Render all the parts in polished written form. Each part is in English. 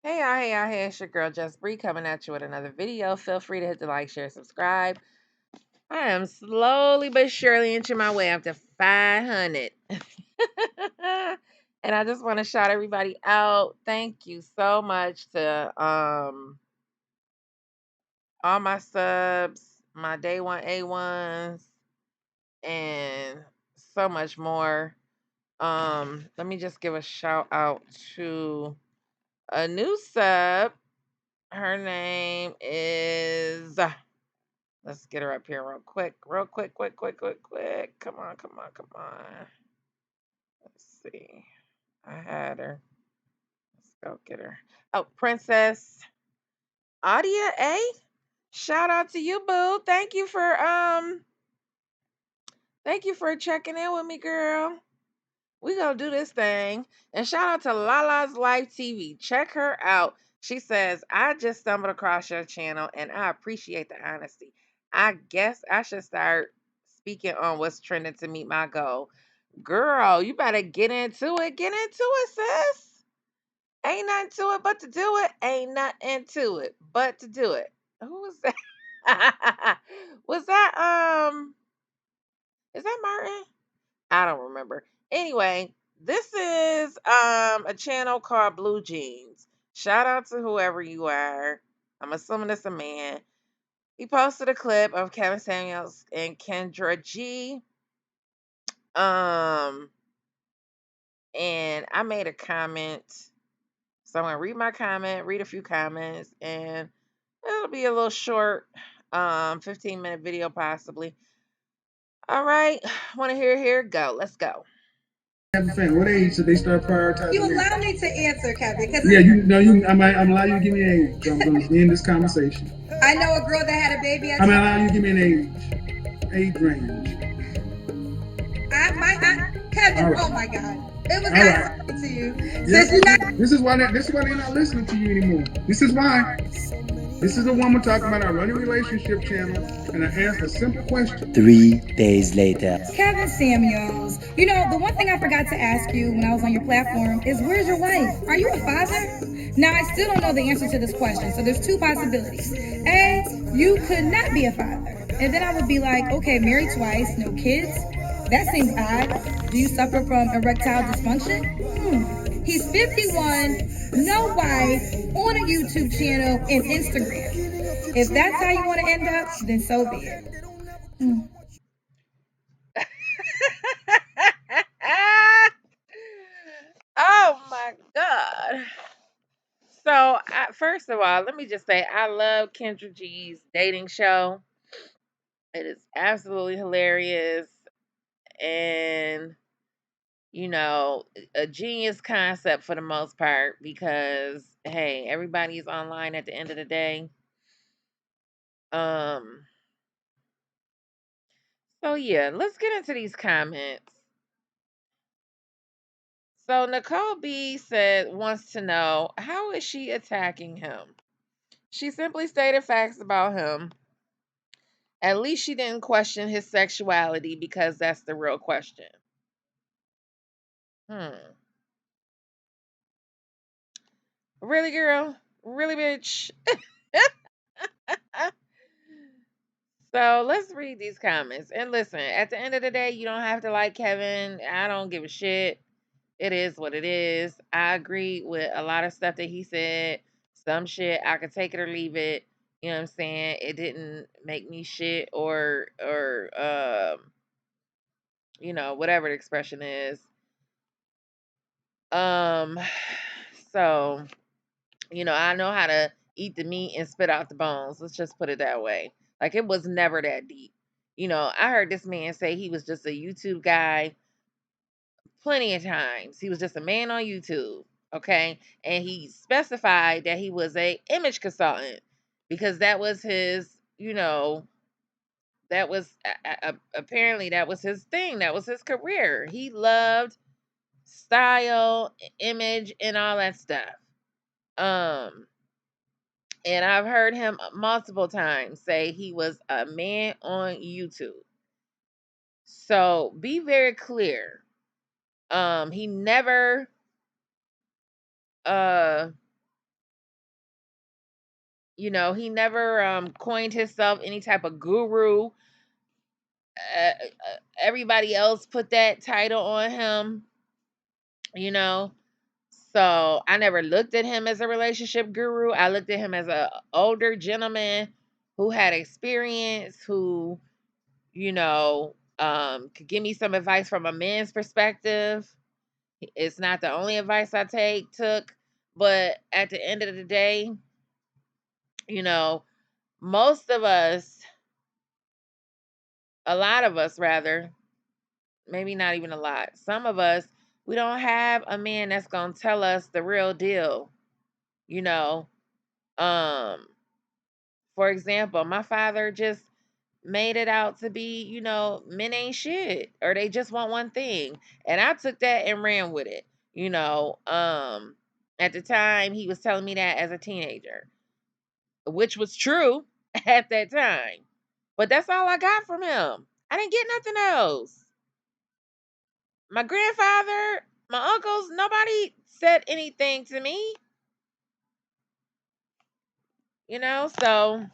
Hey y'all, it's your girl Just Bree coming at you with another video. Feel free to hit the like, share, subscribe. I am slowly but surely inching my way up to 500. And I just want to shout everybody out. Thank you so much to all my subs, my day one A1s, and so much more. Let me just give a shout out to a new sub. Her name is let's get her up here real quick. Real quick, quick. Come on, come on, come on. Let's see. I had her. Let's go get her. Oh, Princess Audia A. Shout out to you, boo. Thank you for checking in with me, girl. We gonna do this thing. And shout out to Lala's Life TV. Check her out. She says, I just stumbled across your channel and I appreciate the honesty. I guess I should start speaking on what's trending to meet my goal. Girl, you better get into it. Get into it, sis. Ain't nothing to it but to do it. Ain't nothing to it but to do it. Who was that? Was that is that Martin? I don't remember. Anyway, this is a channel called Blue Jeans. Shout out to whoever you are. I'm assuming it's a man. He posted a clip of Kevin Samuels and Kendra G. Um, and I made a comment. So I'm gonna read my comment, read a few comments, and it'll be a little short, 15-minute video possibly. All right, want to hear go. Let's go. Have a family. What age should they start prioritizing? You allow me to answer, Kevin, because Yeah, you know, I'm allow you to give me an age. So I'm going to end this conversation. I know a girl that had a baby at I'm allowing you to give me an age range. Kevin. All right. Oh my God, it was All asked right. to you. Yep. Since you not, This is why they're not listening to you anymore. This is why. This is a woman talking about our running relationship channel, and I asked a simple question. 3 days later. Kevin Samuels. You know, the one thing I forgot to ask you when I was on your platform is, where's your wife? Are you a father? Now, I still don't know the answer to this question, so there's two possibilities. A, you could not be a father. And then I would be like, okay, married twice, no kids? That seems odd. Do you suffer from erectile dysfunction? He's 51, no wife, on a YouTube channel and Instagram. If that's how you want to end up, then so be it. Oh my God. So, first of all, let me just say I love Kendra G's dating show. It is absolutely hilarious and, you know, a genius concept for the most part because, hey, everybody's online at the end of the day. Um, so yeah, let's get into these comments. So Nicole B said wants to know, how is she attacking him? She simply stated facts about him. At least she didn't question his sexuality because that's the real question. Hmm. Really, girl? Really, bitch? So let's read these comments. And listen, at the end of the day, you don't have to like Kevin. I don't give a shit. It is what it is. I agree with a lot of stuff that he said. Some shit I could take it or leave it. You know what I'm saying? It didn't make me shit or whatever the expression is. Um so, I know how to eat the meat and spit out the bones. Let's just put it that way. Like it was never that deep. I heard this man say he was just a YouTube guy plenty of times. He was just a man on YouTube, okay? And he specified that he was a image consultant because that was his, that was apparently that was his thing. That was his career. He loved style, image, and all that stuff. Um, and I've heard him multiple times say he was a man on YouTube. So be very clear. He never uh He never coined himself any type of guru. Everybody else put that title on him, you know. So I never looked at him as a relationship guru. I looked at him as a older gentleman who had experience, who, could give me some advice from a man's perspective. It's not the only advice I took, but at the end of the day, you know, most of us, a lot of us rather, maybe not even a lot, some of us, we don't have a man that's going to tell us the real deal, you know. Um, for example, my father just made it out to be, men ain't shit or they just want one thing. And I took that and ran with it. At the time he was telling me that as a teenager, which was true at that time. But that's all I got from him. I didn't get nothing else. My grandfather, my uncles, nobody said anything to me, so,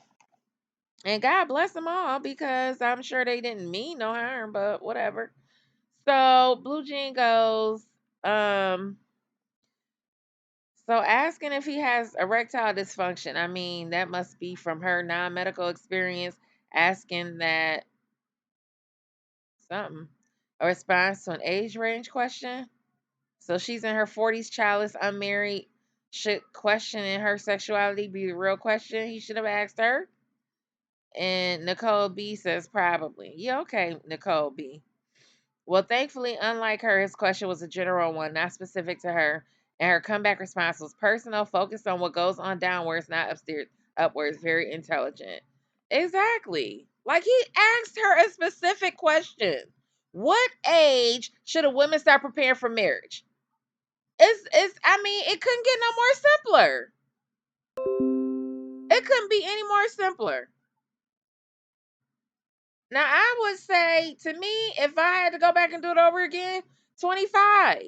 and God bless them all because I'm sure they didn't mean no harm, but whatever. So Blue Jean goes, so asking if he has erectile dysfunction. I mean, that must be from her non-medical experience, asking that something. A response to an age range question. So she's in her 40s, childless, unmarried. Should questioning her sexuality be the real question he should have asked her? And Nicole B says probably. Yeah, okay, Nicole B. Well, thankfully, unlike her, his question was a general one, not specific to her. And her comeback response was personal, focused on what goes on downwards, not upstairs, upwards. Very intelligent. Exactly. Like he asked her a specific question. What age should a woman start preparing for marriage? It's I mean, it couldn't get no more simpler. It couldn't be any more simpler. Now I would say to me, if I had to go back and do it over again, 25.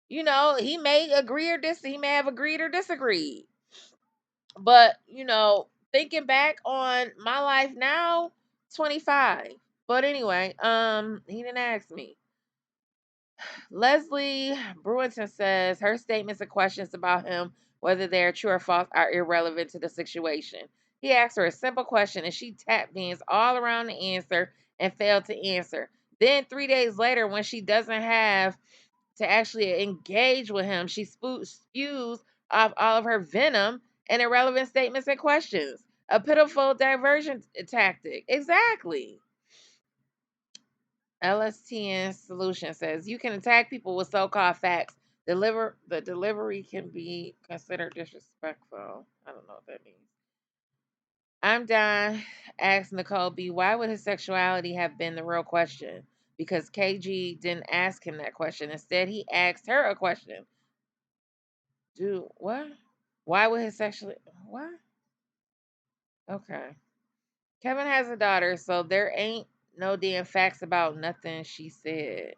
He may agree or he may have agreed or disagreed. But, thinking back on my life now, 25. But anyway, he didn't ask me. Leslie Brewington says her statements and questions about him, whether they are true or false, are irrelevant to the situation. He asked her a simple question and she tap danced all around the answer and failed to answer. Then 3 days later, when she doesn't have to actually engage with him, she spews off all of her venom and irrelevant statements and questions. A pitiful diversion tactic. Exactly. LSTN Solution says you can attack people with so-called facts. The delivery can be considered disrespectful. I don't know what that means. I'm done. Asked Nicole B. Why would his sexuality have been the real question? Because KG didn't ask him that question. Instead, he asked her a question. Do what? Why would his sexuality? What? Okay. Kevin has a daughter, so there ain't no damn facts about nothing she said.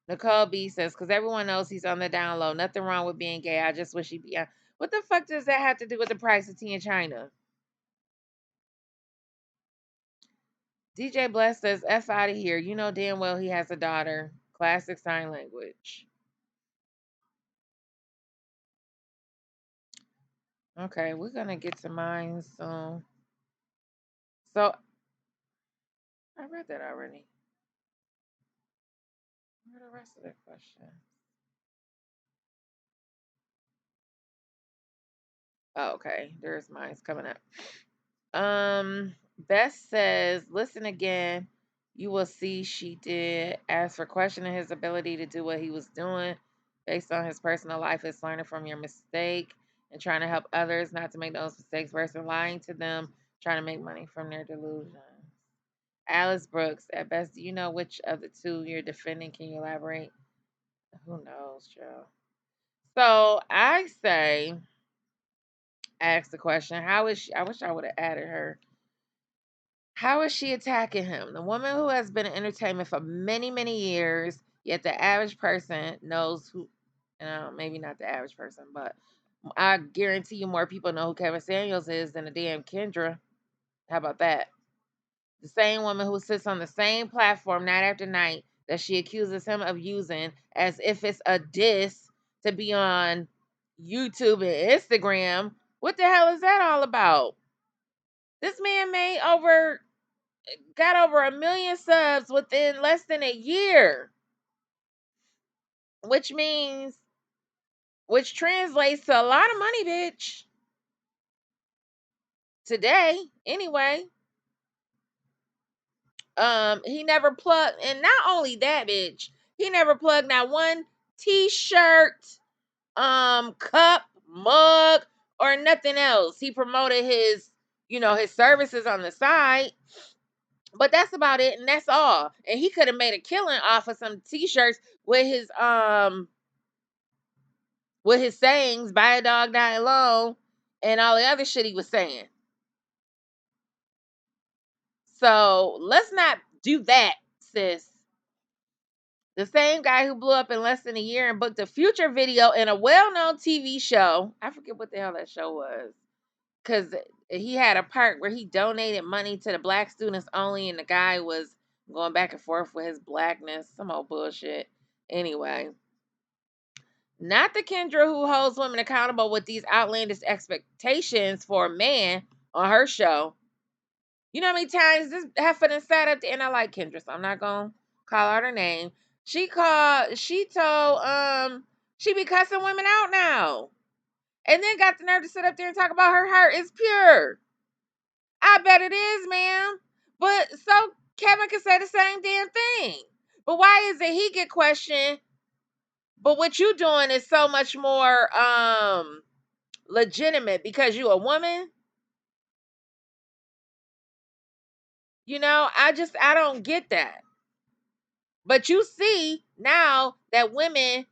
Nicole B says, because everyone knows he's on the down low. Nothing wrong with being gay. I just wish he'd be. What the fuck does that have to do with the price of tea in China? DJ Bless says, F out of here. You know damn well he has a daughter. Classic sign language. Okay, we're going to get to mine soon. So, I read that already. Where are the rest of the question? Oh, okay. There's mine's coming up. Beth says, listen again. You will see she did ask for questioning his ability to do what he was doing based on his personal life. Is learning from your mistake and trying to help others not to make those mistakes versus lying to them, trying to make money from their delusions. Alice Brooks, at best, do you know which of the two you're defending? Can you elaborate? Who knows, Joe? So I say, ask the question, how is she? I wish I would have added her. How is she attacking him? The woman who has been in entertainment for many, many years, yet the average person knows who, maybe not the average person, but I guarantee you more people know who Kevin Samuels is than a damn Kendra. How about that? The same woman who sits on the same platform night after night that she accuses him of using as if it's a diss to be on YouTube and Instagram. What the hell is that all about? This man got over 1 million subs within less than a year, which means, which translates to a lot of money, bitch. Today, anyway. He never plugged, and not only that, bitch, he never plugged not one t-shirt, cup, mug, or nothing else. He promoted his services on the side, but that's about it, and that's all. And he could have made a killing off of some t-shirts with his sayings, buy a dog, die alone, and all the other shit he was saying. So let's not do that, sis. The same guy who blew up in less than a year and booked a future video in a well-known TV show. I forget what the hell that show was. Because he had a part where he donated money to the black students only, and the guy was going back and forth with his blackness. Some old bullshit. Anyway, not the Kendra who holds women accountable with these outlandish expectations for a man on her show. You know how many times this heifer done sat up there, and I like Kendra, so I'm not gonna call out her name. She be cussing women out now. And then got the nerve to sit up there and talk about her heart is pure. I bet it is, ma'am. But so Kevin can say the same damn thing. But why is it he get questioned, but what you doing is so much more legitimate because you a woman? I don't get that. But you see now that women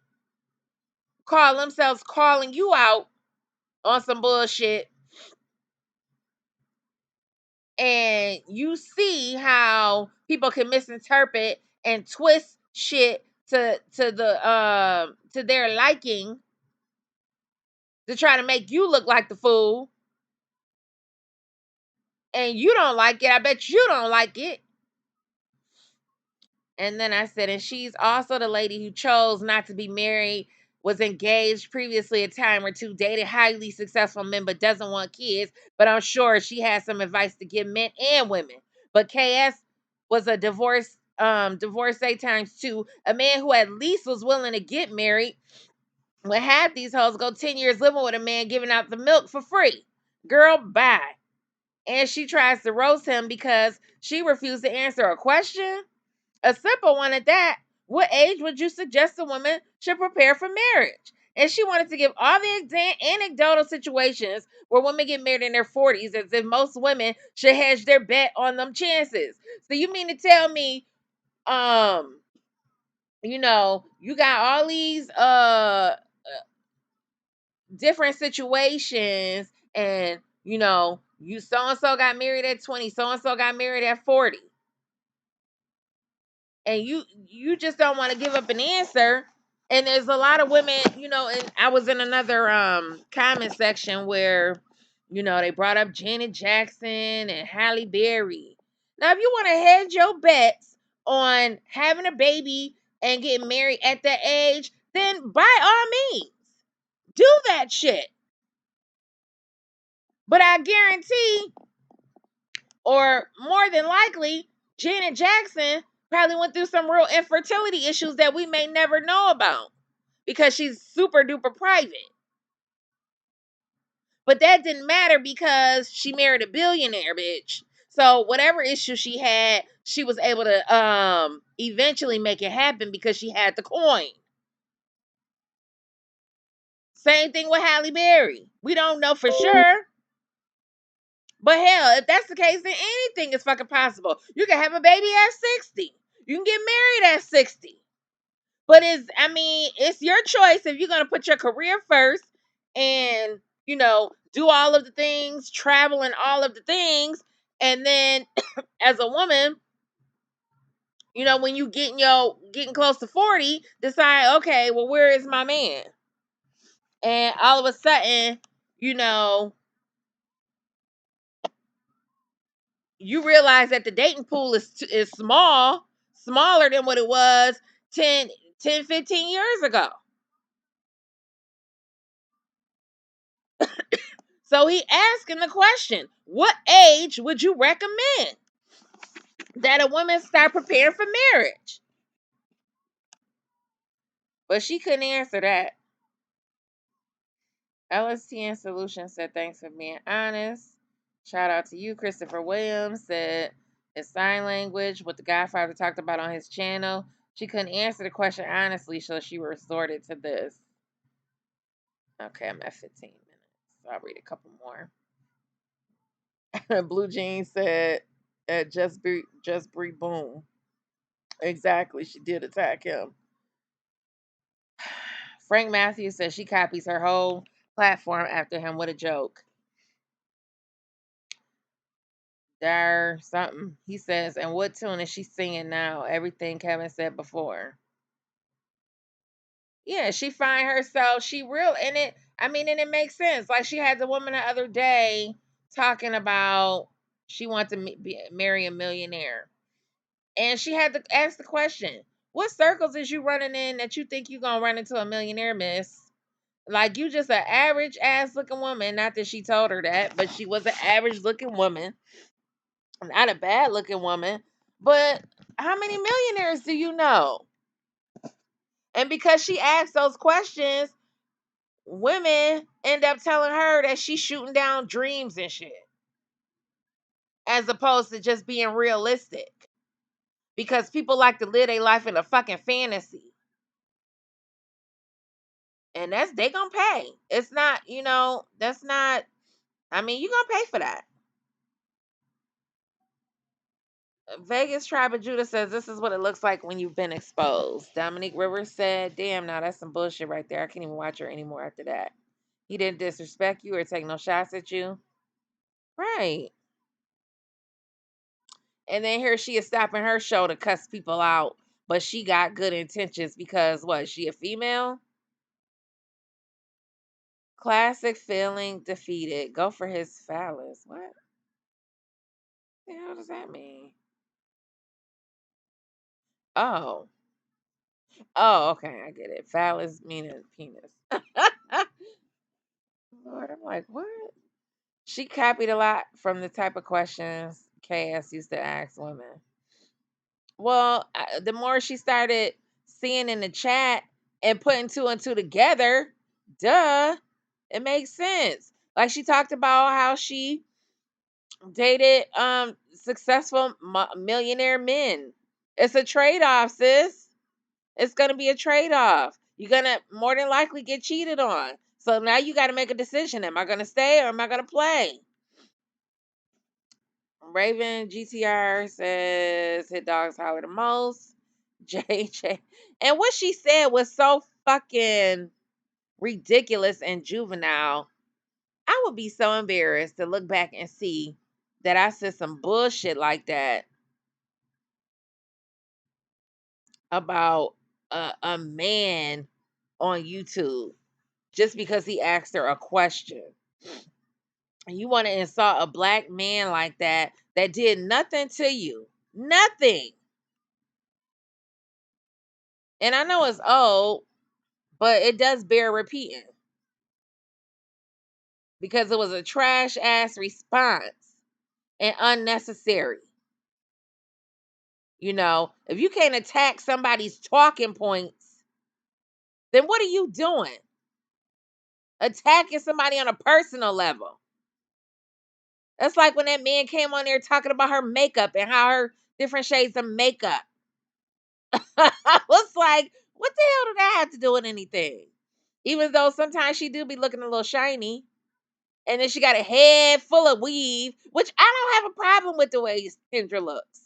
call themselves calling you out on some bullshit, and you see how people can misinterpret and twist shit to their liking to try to make you look like the fool, and you don't like it. I bet you don't like it. And then I said, and she's also the lady who chose not to be married, was engaged previously a time or two, dated highly successful men, but doesn't want kids. But I'm sure she has some advice to give men and women. But KS was a divorcee times two, a man who at least was willing to get married. Would have these hoes go 10 years living with a man giving out the milk for free. Girl, bye. And she tries to roast him because she refused to answer a question. A simple one at that. What age would you suggest a woman should prepare for marriage? And she wanted to give all the anecdotal situations where women get married in their 40s as if most women should hedge their bet on them chances. So you mean to tell me, you got all these different situations, and you so and so got married at 20, so and so got married at 40, and you just don't want to give up an answer. And there's a lot of women, and I was in another comment section where they brought up Janet Jackson and Halle Berry. Now if you want to hedge your bets on having a baby and getting married at that age, then by all means do that shit. But I guarantee, or more than likely, Janet Jackson probably went through some real infertility issues that we may never know about because she's super duper private. But that didn't matter because she married a billionaire, bitch. So whatever issue she had, she was able to eventually make it happen because she had the coin. Same thing with Halle Berry. We don't know for sure. But hell, if that's the case, then anything is fucking possible. You can have a baby at 60. You can get married at 60. But it's your choice if you're gonna put your career first and, do all of the things, travel and all of the things, and then as a woman, when you getting close to 40, decide, okay, well, where is my man? And all of a sudden, you know, you realize that the dating pool is small, smaller than what it was 10, 15 years ago. So he asking the question, what age would you recommend that a woman start preparing for marriage? But she couldn't answer that. LSTN Solutions said, thanks for being honest. Shout out to you. Christopher Williams said, it's sign language, what the Godfather talked about on his channel. She couldn't answer the question honestly, so she resorted to this. Okay, I'm at 15 minutes. I'll read a couple more. Blue Jean said, just breathe, boom. Exactly, she did attack him. Frank Matthews says she copies her whole platform after him. What a joke. Dar something. He says, and what tune is she singing now? Everything Kevin said before. Yeah, she find herself, she real in it. I mean, and it makes sense. Like she had the woman the other day talking about she wants to marry a millionaire. And she had to ask the question, what circles is you running in that you think you're going to run into a millionaire, miss? Like you just an average ass looking woman. Not that she told her that, but she was an average looking woman. Not a bad looking woman. But how many millionaires do you know? And because she asked those questions, women end up telling her that she's shooting down dreams and shit. As opposed to just being realistic. Because people like to live their life in a fucking fantasy. And they gonna pay. It's not, that's not, I mean, you gonna pay for that. Vegas Tribe of Judah says this is what it looks like when you've been exposed. Dominique Rivers said, damn, now that's some bullshit right there. I can't even watch her anymore after that. He didn't disrespect you or take no shots at you. Right. And then here she is stopping her show to cuss people out, but she got good intentions because what? She a female? Classic feeling defeated. Go for his phallus. What the hell does that mean? Oh. Oh, okay, I get it. Phallus meaning penis. Lord, I'm like, what? She copied a lot from the type of questions KS used to ask women. Well, the more she started seeing in the chat and putting two and two together, duh, it makes sense. Like she talked about how she dated successful millionaire men. It's a trade-off, sis. It's going to be a trade-off. You're going to more than likely get cheated on. So now you got to make a decision. Am I going to stay or am I going to play? Raven GTR says hit dogs holler the most. JJ. And what she said was so fucking ridiculous and juvenile. I would be so embarrassed to look back and see that I said some bullshit like that about a man on YouTube just because he asked her a question. And you want to insult a black man like that did nothing to you. Nothing. And I know it's old, but it does bear repeating. Because it was a trash ass response and unnecessary. If you can't attack somebody's talking points, then what are you doing? Attacking somebody on a personal level. That's like when that man came on there talking about her makeup and how her different shades of makeup. I was like, what the hell did that have to do with anything? Even though sometimes she do be looking a little shiny. And then she got a head full of weave, which I don't have a problem with the way Kendra looks.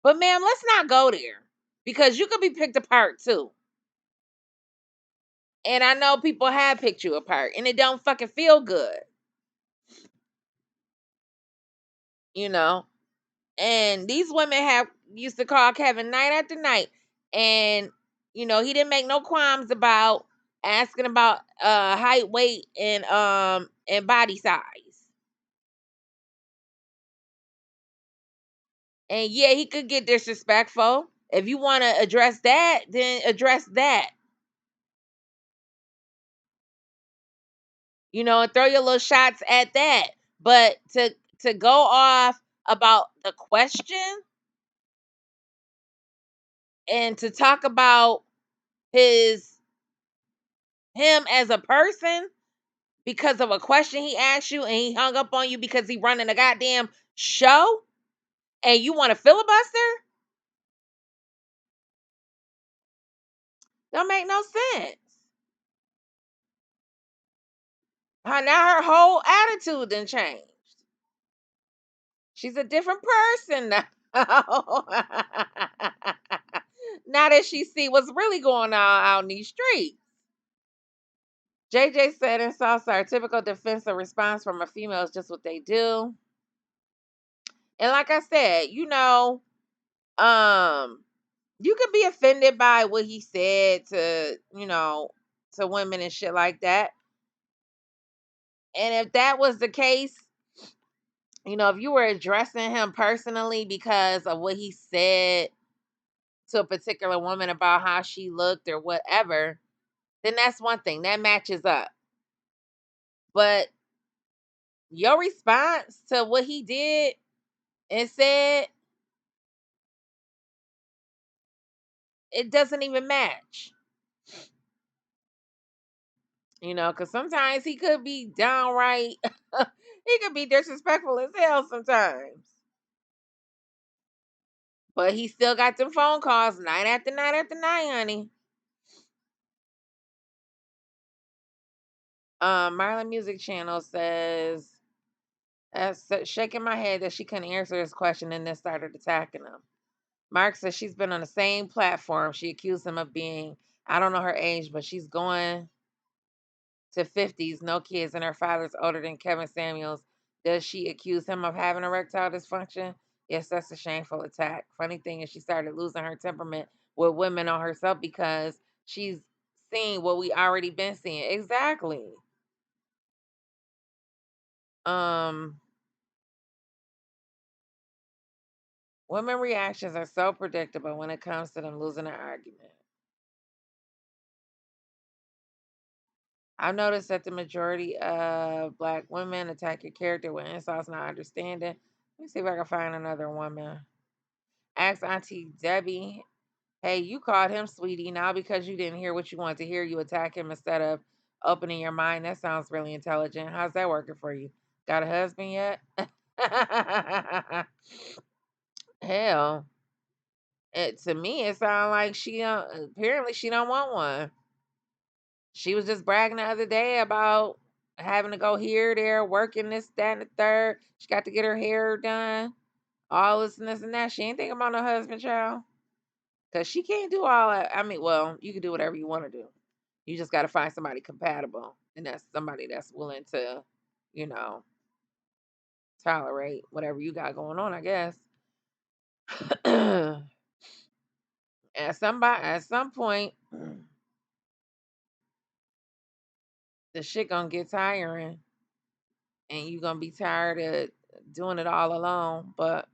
But ma'am, let's not go there. Because you could be picked apart too. And I know people have picked you apart. And it don't fucking feel good. You know? And these women have used to call Kevin night after night. And, he didn't make no qualms about asking about height, weight, and body size. And yeah, he could get disrespectful. If you want to address that, then address that. And throw your little shots at that. But to go off about the question and to talk about his him as a person because of a question he asked you and he hung up on you because he running a goddamn show and you want to filibuster? Don't make no sense. Now her whole attitude done changed. She's a different person now. Now that she see what's really going on out in these streets. JJ said in Southside, typical defensive response from a female is just what they do. And like I said, you could be offended by what he said to women and shit like that. And if that was the case, if you were addressing him personally because of what he said to a particular woman about how she looked or whatever, then that's one thing. That matches up. But your response to what he did and said, it doesn't even match. Because sometimes he could be downright, he could be disrespectful as hell sometimes. But he still got them phone calls night after night after night, honey. Marlon Music Channel says, shaking my head that she couldn't answer this question and then started attacking him. Mark says she's been on the same platform. She accused him of being, I don't know her age, but she's going to 50s, no kids, and her father's older than Kevin Samuels. Does she accuse him of having erectile dysfunction? Yes, that's a shameful attack. Funny thing is, she started losing her temperament with women on herself because she's seeing what we already been seeing. Exactly. Um, Women reactions are so predictable when it comes to them losing an argument. I've noticed that the majority of black women attack your character with insults, not understanding. Let me see if I can find another woman. Ask Auntie Debbie, hey, you called him sweetie. Now because you didn't hear what you wanted to hear, you attack him instead of opening your mind. That sounds really intelligent. How's that working for you? Got a husband yet? Hell, to me, it sounds like apparently she don't want one. She was just bragging the other day about having to go here, there, working this, that, and the third. She got to get her hair done, all this and this and that. She ain't thinking about no husband, child. Because she can't do all that. I mean, well, you can do whatever you want to do. You just got to find somebody compatible. And that's somebody that's willing to, you know, tolerate whatever you got going on, I guess. At some point, the shit gonna get tiring. And you're gonna be tired of doing it all alone. But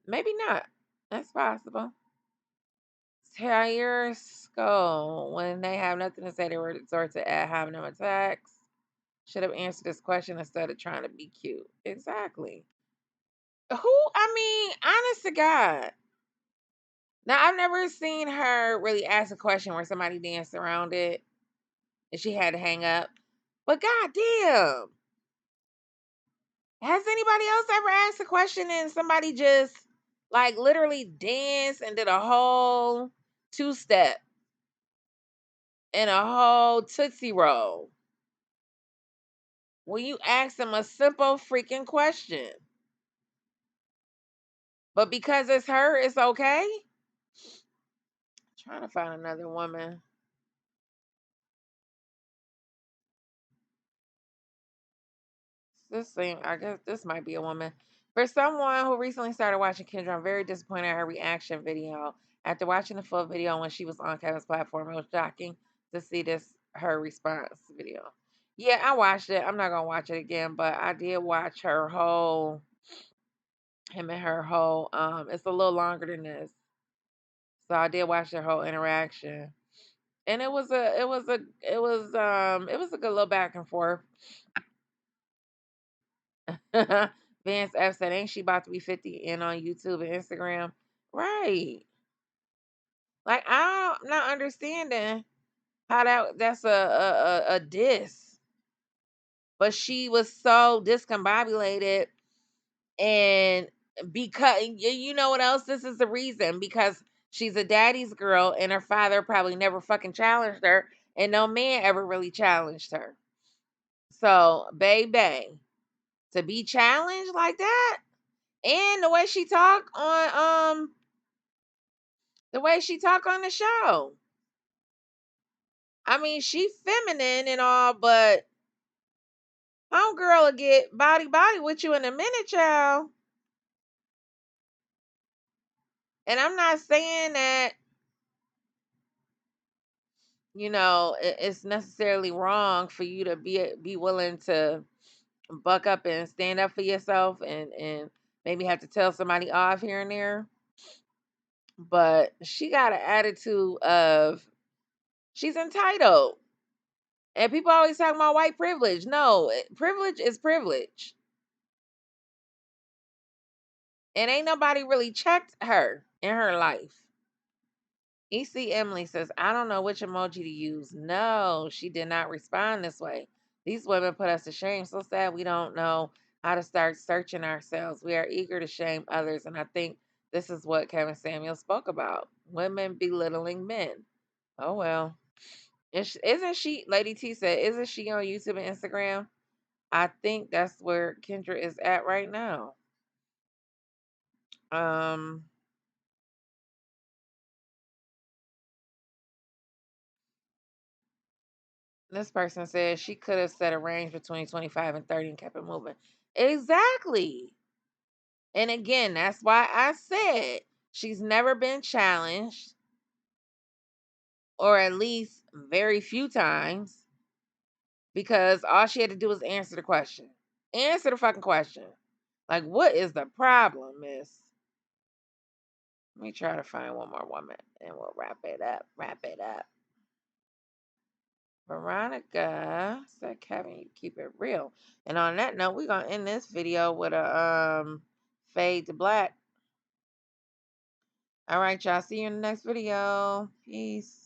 maybe not. That's possible. Tires go when they have nothing to say. They resort to having them attacks. Should have answered this question instead of trying to be cute. Exactly. I mean, honest to God. Now, I've never seen her really ask a question where somebody danced around it and she had to hang up. But goddamn, has anybody else ever asked a question and somebody just like literally danced and did a whole two step and a whole tootsie roll when you ask them a simple freaking question? But because it's her, it's okay? Trying to find another woman. I guess this might be a woman. For someone who recently started watching Kendra, I'm very disappointed at her reaction video. After watching the full video when she was on Kevin's platform, it was shocking to see this her response video. Yeah, I watched it. I'm not gonna watch it again, but I did watch her whole him and her whole it's a little longer than this. So I did watch their whole interaction. And it was a good little back and forth. Vance F said, ain't she about to be 50 and on YouTube and Instagram? Right. Like I'm not understanding how that's a diss. But she was so discombobulated, and because you know what else? This is the reason, because she's a daddy's girl and her father probably never fucking challenged her, and no man ever really challenged her. So, baby, to be challenged like that, and the way she talk on the show. I mean, she feminine and all, but homegirl will get body with you in a minute, child. And I'm not saying that, it's necessarily wrong for you to be willing to buck up and stand up for yourself, and maybe have to tell somebody off here and there. But she got an attitude of she's entitled. And people always talk about white privilege. No, privilege is privilege. And ain't nobody really checked her in her life. EC Emily says, I don't know which emoji to use. No, she did not respond this way. These women put us to shame. So sad we don't know how to start searching ourselves. We are eager to shame others. And I think this is what Kevin Samuel spoke about. Women belittling men. Oh, well. Isn't she, Lady T said, isn't she on YouTube and Instagram? I think that's where Kendra is at right now. Um, this person says she could have set a range between 25 and 30 and kept it moving. Exactly. And again, that's why I said she's never been challenged, or at least very few times, because all she had to do was answer the question. Answer the fucking question. Like, what is the problem, miss? Let me try to find one more woman and we'll wrap it up. Wrap it up. Veronica said, Kevin, you keep it real. And on that note, we're gonna end this video with a fade to black. All right, y'all. See you in the next video. Peace.